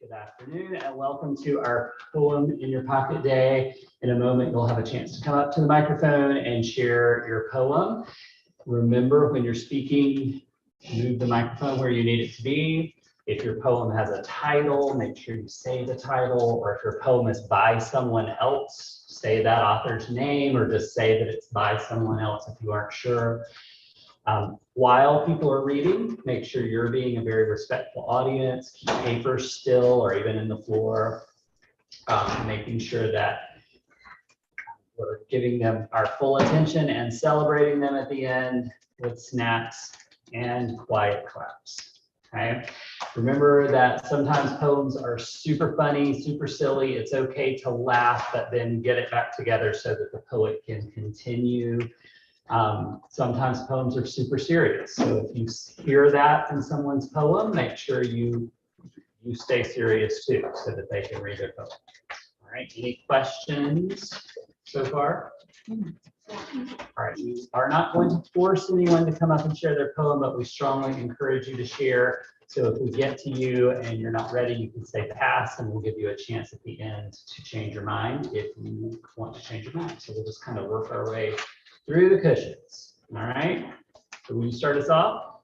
Good afternoon and welcome to our Poem in Your Pocket Day. In a moment, you'll have a chance to come up to the microphone and share your poem. Remember, when you're speaking, move the microphone where you need it to be. If your poem has a title, make sure you say the title, or if your poem is by someone else, say that author's name or just say that it's by someone else if you aren't sure. While people are reading, make sure you're being a very respectful audience, keep papers still or even in the floor, making sure that we're giving them our full attention and celebrating them at the end with snacks and quiet claps. Okay. Remember that sometimes poems are super funny, super silly. It's okay to laugh, but then get it back together so that the poet can continue. Sometimes poems are super serious. So if you hear that in someone's poem, make sure you stay serious too, so that they can read their poem. All right, any questions so far? All right, we are not going to force anyone to come up and share their poem, but we strongly encourage you to share. So if we get to you and you're not ready, you can say pass and we'll give you a chance at the end to change your mind if you want to change your mind. So we'll just kind of work our way through the cushions. All right. So will you start us off?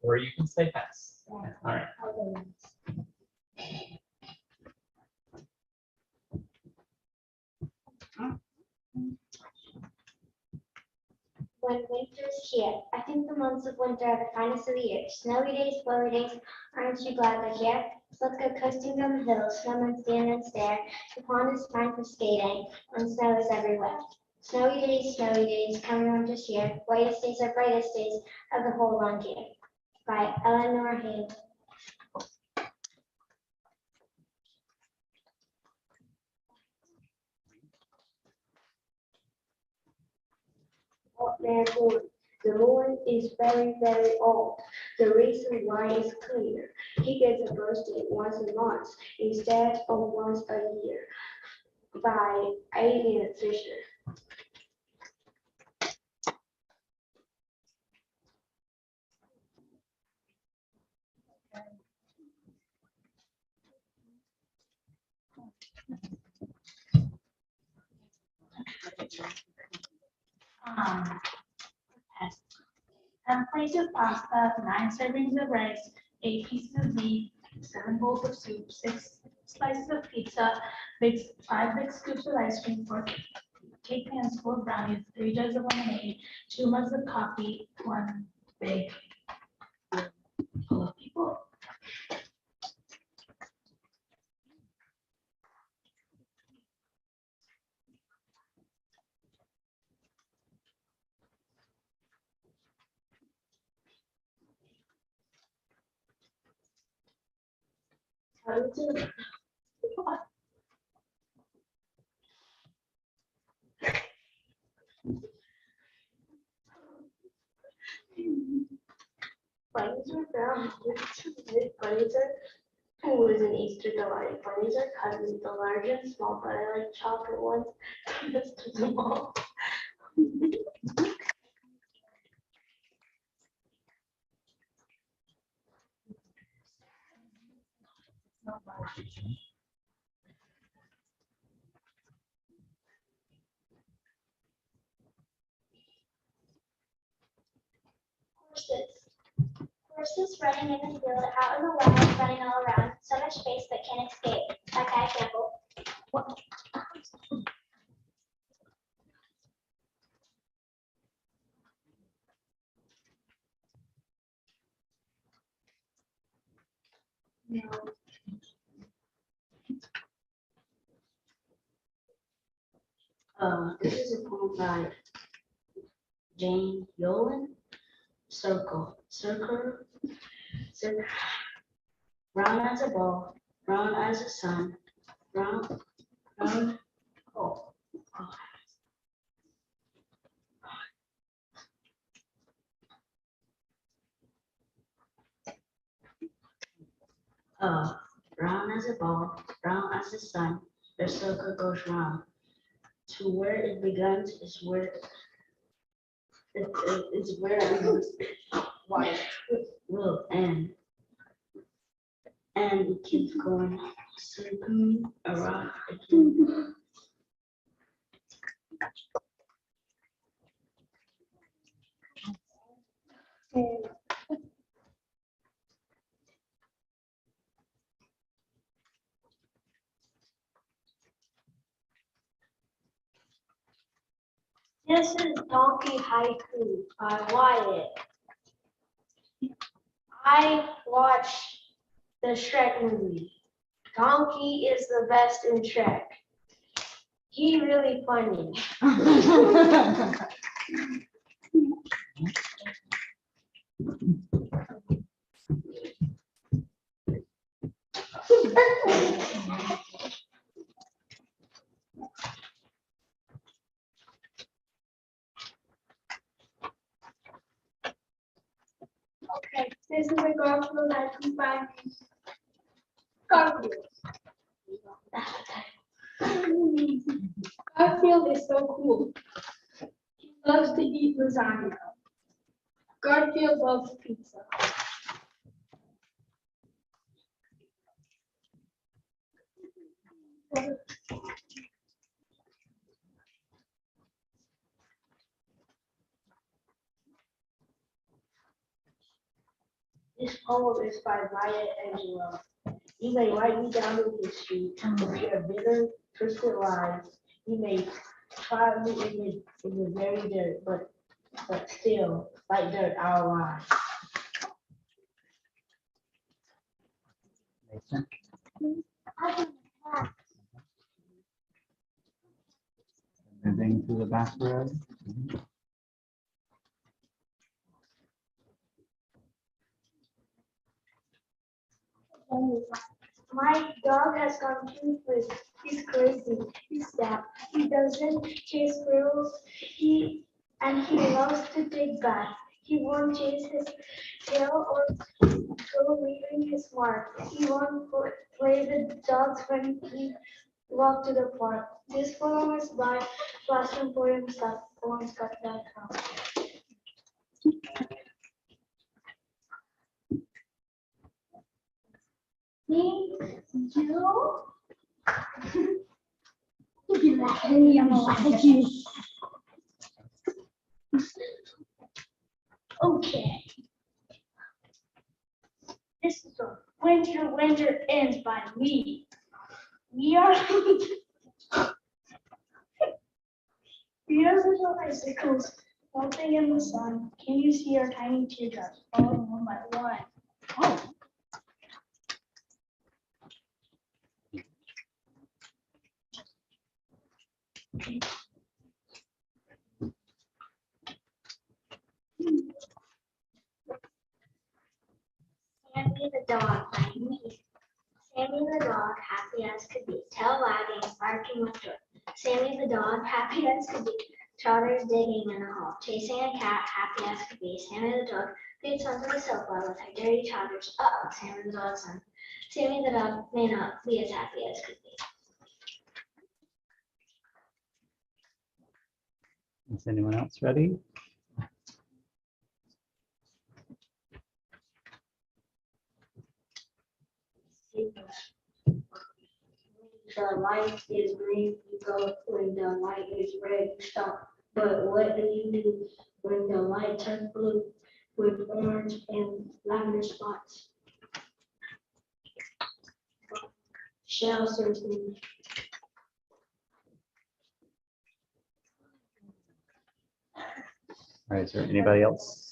Or you can say pass. All right. When winter's here, I think the months of winter are the finest of the year. Snowy days, blowy days, aren't you glad they're here? So let's go coasting down the hills, snowmen stand and stare. The pond is fine for skating, and snow is everywhere. Snowy days, coming winter's year. Whitest days are brightest days of the whole long year. By Eleanor Haynes. Therefore, the moon is very, very old. The reason why is clear. He gets a birthday once a month instead of once a year. By Alien Fisher. Test. 10 plates of pasta, 9 servings of rice, 8 pieces of meat, 7 bowls of soup, 6 slices of pizza, 5 big scoops of ice cream, 4 cake pans full of brownies, 3 jugs of lemonade, 2 mugs of coffee, 1 big full of people. Bunnies are brown. Bunnies are always an Easter delight. Bunnies are cousins, the large and small, but I like chocolate ones best of them all. Horses running in the field, out in the wild, running all around. So much space but can't escape. By Kai Campbell. This is a poem by Jane Yolen. Circle. Brown as a ball, brown as the sun, brown, oh. Brown as a ball, brown as the sun, the circle goes round. To where it begins is where it's where it will end. and it keeps going circling around again. This is Donkey Haiku by Wyatt. I watched the Shrek movie. Donkey is the best in Shrek. He really funny. Okay, this is a Garfield haiku by me. Garfield. Garfield is so cool. He loves to eat lasagna. Garfield loves pizza. This poem is by Maya Angelou. You may write me down in history with your bitter, twisted lies. You may try me in the very dirt, but still, like dirt, our lives. Mason? Moving to the back row. My dog has gone toothless. He's crazy. He's sad. He doesn't chase squirrels. He loves to dig back. He won't chase his tail or go leaving his mark. He won't play with dogs when he walk to the park. This poem is by classroompoems.com. Me, you. Okay. This is a Winter Ends by me. We are little icicles melting in the sun. Can you see our tiny teardrops falling one by one? Oh. Sammy the dog by me. Sammy the dog, happy as could be, tail wagging, barking with joy. Sammy the dog, happy as could be, trotters digging in a hole, chasing a cat, happy as could be. Sammy the dog gets onto the sofa with her dirty trotters. Uh-oh, Sammy the dog's son. Sammy the dog may not be as happy as could be. Is anyone else ready? The light is green, you go. When the light is red, you stop. But what do you do when the light turns blue with orange and lavender spots? Shell serves me. All right, is there anybody else?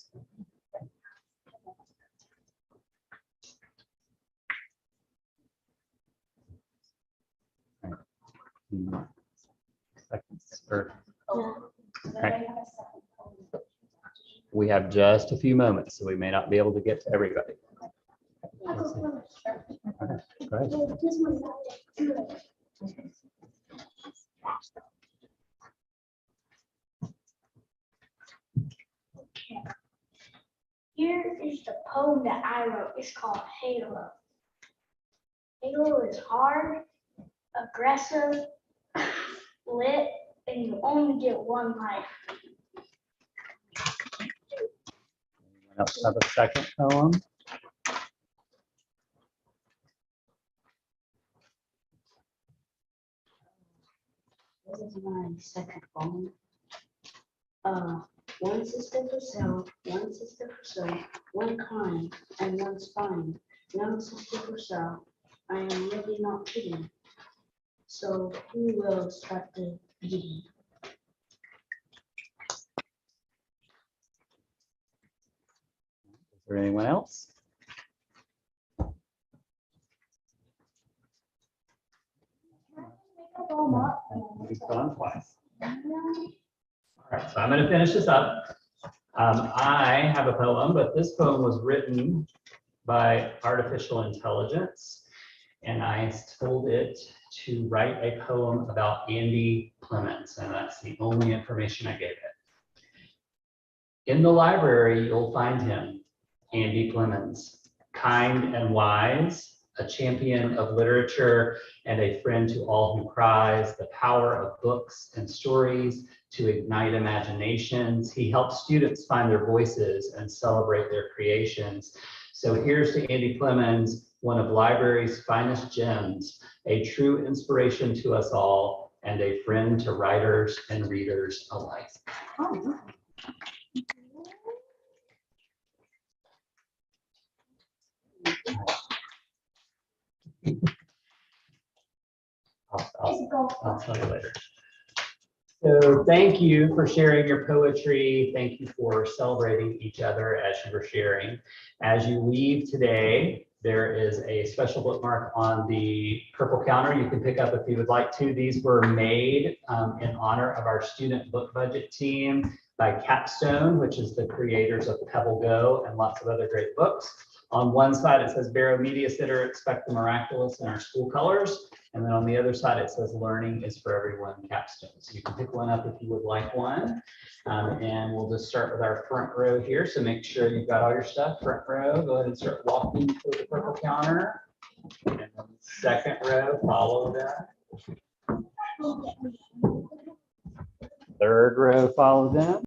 Seconds or okay. We have just a few moments, so we may not be able to get to everybody. Okay, go ahead. Here is the poem that I wrote. It's called Halo. Halo is hard, aggressive, lit, and you only get one life. Anyone else have a second poem? This is my second poem. One sister for sale, one sister for sale, one kind and one spine. Young sister for sale, I am really not kidding. So who will start the beating? Is there anyone else? We've gone twice. All right, so I'm going to finish this up. I have a poem, but this poem was written by artificial intelligence, and I told it to write a poem about Andy Clemens, and that's the only information I gave it. In the library, you'll find him, Andy Clemens, kind and wise, a champion of literature and a friend to all who cries, the power of books and stories to ignite imaginations. He helps students find their voices and celebrate their creations. So here's to Andy Clemens, one of library's finest gems, a true inspiration to us all and a friend to writers and readers alike. Oh, I'll tell you later. So thank you for sharing your poetry. Thank you for celebrating each other as you were sharing. As you leave today, there is a special bookmark on the purple counter you can pick up if you would like to. These were made in honor of our student book budget team by Capstone, which is the creators of Pebble Go and lots of other great books. On one side, it says Barrow Media Center, expect the miraculous in our school colors. And then on the other side, it says learning is for everyone, Capstone. So you can pick one up if you would like one. And we'll just start with our front row here. So make sure you've got all your stuff, front row. Go ahead and start walking to the purple counter. And then second row, follow that. Third row, follow them.